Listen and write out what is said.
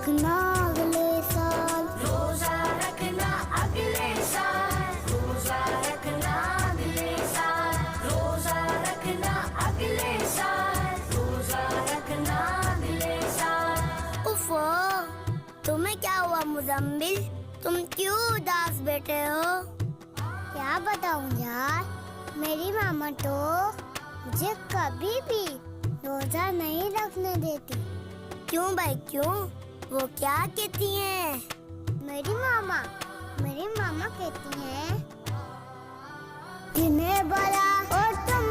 रखना अगले साल, रोजा रखना अगले साल, रोजा रखना अगले साल, रोजा रखना अगले साल, रोजा रखना अगले साल। उफ़ो, तुम्हें क्या हुआ मुज़म्मिल? तुम क्यों उदास बैठे हो? क्या बताऊं यार, मेरी मामा तो मुझे कभी भी रोजा नहीं रखने देती। क्यों भाई क्यों? वो क्या कहती हैं? मेरी मामा कहती हैं, जिन्हें बड़ा और तुम